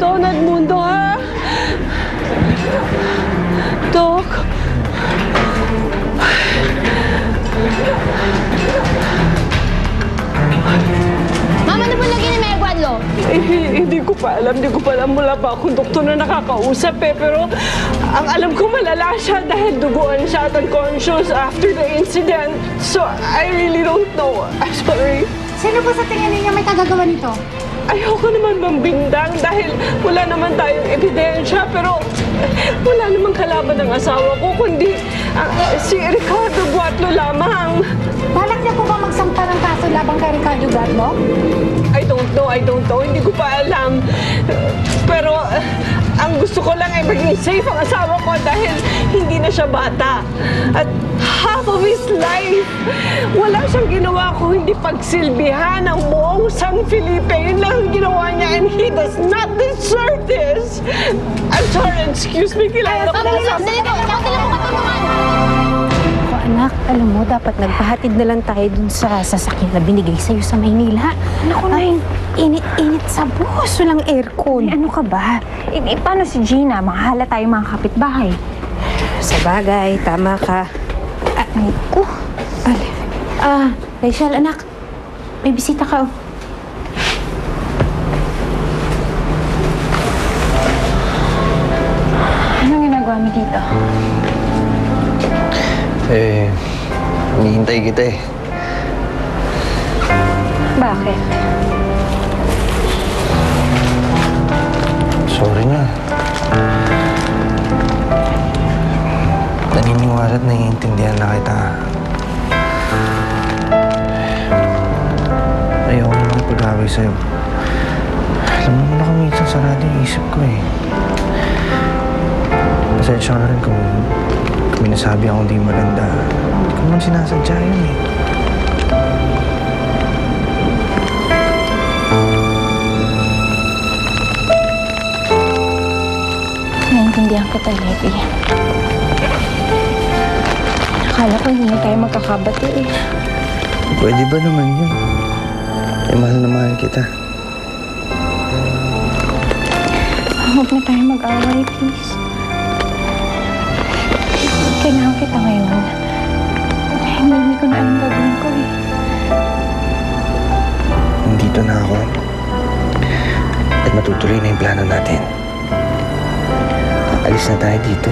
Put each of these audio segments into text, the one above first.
Don Edmundo, ha? Doc? Mama, ano po lagi ni Mayor Guadlo? Hindi ko pa alam. Wala pa akong doktor na nakakausap pero ang alam ko malala siya dahil duguan siya at unconscious after the incident. So, I really don't know. I'm sorry. Sino po sa tingin ninyo may kagagawa nito? Ayoko naman mambindang dahil wala naman tayong ebidensya pero wala namang kalaban ng asawa ko kundi si Ricardo Guatlo lamang. Balak niya po ba magsampa ng kaso labang kay Ricardo Guatlo? I don't know. Hindi ko pa alam. Pero ang gusto ko lang ay maging safe ang asawa ko dahil hindi na siya bata. At half of his life, wala siyang ginawa ko hindi pagsilbihan ng buong San Felipe. Yun lang ang ginawa niya and he does not deserve this. I'm sorry, excuse me. Kailangan ako Anak, alam mo, dapat nagpahatid na lang tayo dun sa sasakyan na binigay sa'yo sa Maynila. Ay, init-init sa bus. Walang aircon. Ano ka ba? Paano si Gina? Makahala tayo mga kapitbahay. Sa bagay, tama ka. Rachel, anak. May bisita ka, oh. Anong ginagawa mo dito? Hinihintay kita eh. Bakit? Sorry na. Naniniwala at naiintindihan na kita. Ayoko naman pag-away sa'yo. Alam mo na kung minsan sarado yung isip ko eh. Pasensya ka rin kung may nasabi akong di maganda. Hindi ko naman sinasadya yun eh. Naiintindihan kita, Levi. Akala ko hindi tayo magkakabati eh. Pwede ba naman yun? Eh, mahal na mahal kita. Huwag na tayo mag-away, please. Kailangan kita ngayon. Hindi ko na alam gagawin ko eh. Nandito na ako. At matutuloy na yung plano natin. Alis na tayo dito.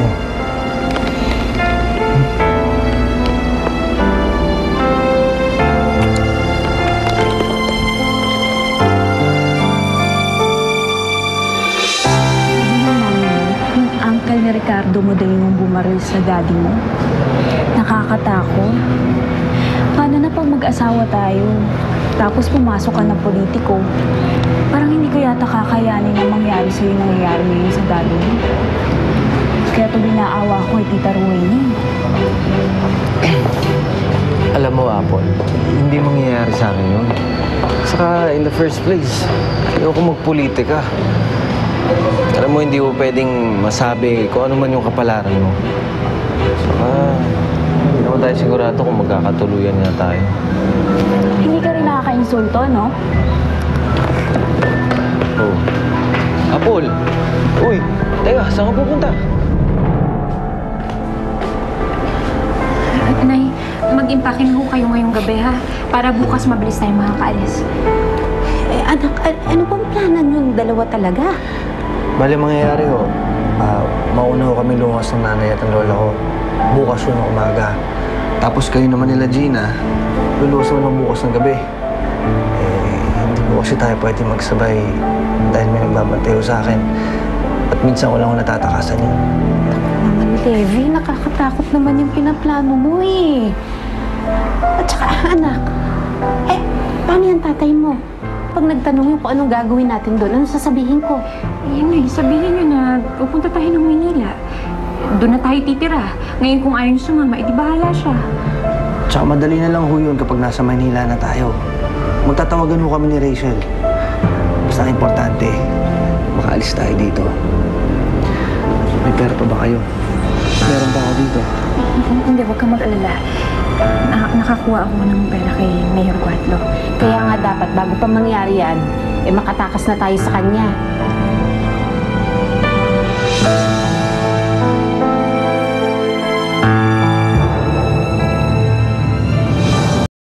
Ni Ricardo mo daw yung bumaril sa daddy mo. Nakakatakot. Paano na pag mag-asawa tayo, tapos pumasok ka ng politiko, parang hindi ko yata kakayanin na mangyari sa'yo yung nangyayari ngayon sa daddy mo. Kaya ito binaawa ko kay Tita Rowena. Alam mo, Apple, hindi mangyayari sa akin yun. Saka, in the first place, ayoko magpolitika. Alam mo, hindi mo pwedeng masabi kung ano man yung kapalaran mo. Saka, hindi naman tayo sigurado kung magkakatuluyan nga tayo. Hindi ka rin nakaka-insulto, no? Oh. Apple! Uy! Teka, saan ka pupunta? Nay, mag-impake na ho kayo ngayong gabi, ha? Para bukas mabilis tayo makakaalis. Anak, ano bang planan yung dalawa talaga? Bale, mangyayari ho. Mauna ho kami lungas ng nanay at ang lola ko. Bukas yun ng umaga. Tapos kayo naman nila Gina, luluwas naman ng bukas ng gabi. Hindi po kasi tayo pwede magsabay dahil may nagbabantay ho sa akin. At minsan wala akong natatakasan yun. Naman, Levi, nakakatakot naman yung pinaplano mo eh. At saka, anak, paano yung tatay mo? Pag nagtanong yung kung anong gagawin natin doon, ano sasabihin ko? Yan sabihin nyo na pupunta tayo ng Maynila. Doon na tayo titira. Ngayon kung ayaw nyo sumama, edi bahala siya. Tsaka madali na lang ho yun kapag nasa Manila na tayo. Magtatawagan ho kami ni Rachel. Basta importante, makaalis tayo dito. May pera pa ba kayo? Meron pa ako dito. Hindi, huwag kang mag-alala. Nakakuha ako ng pera kay Mayor Guatlo. Kaya nga dapat, bago pa mangyari yan, makatakas na tayo sa kanya.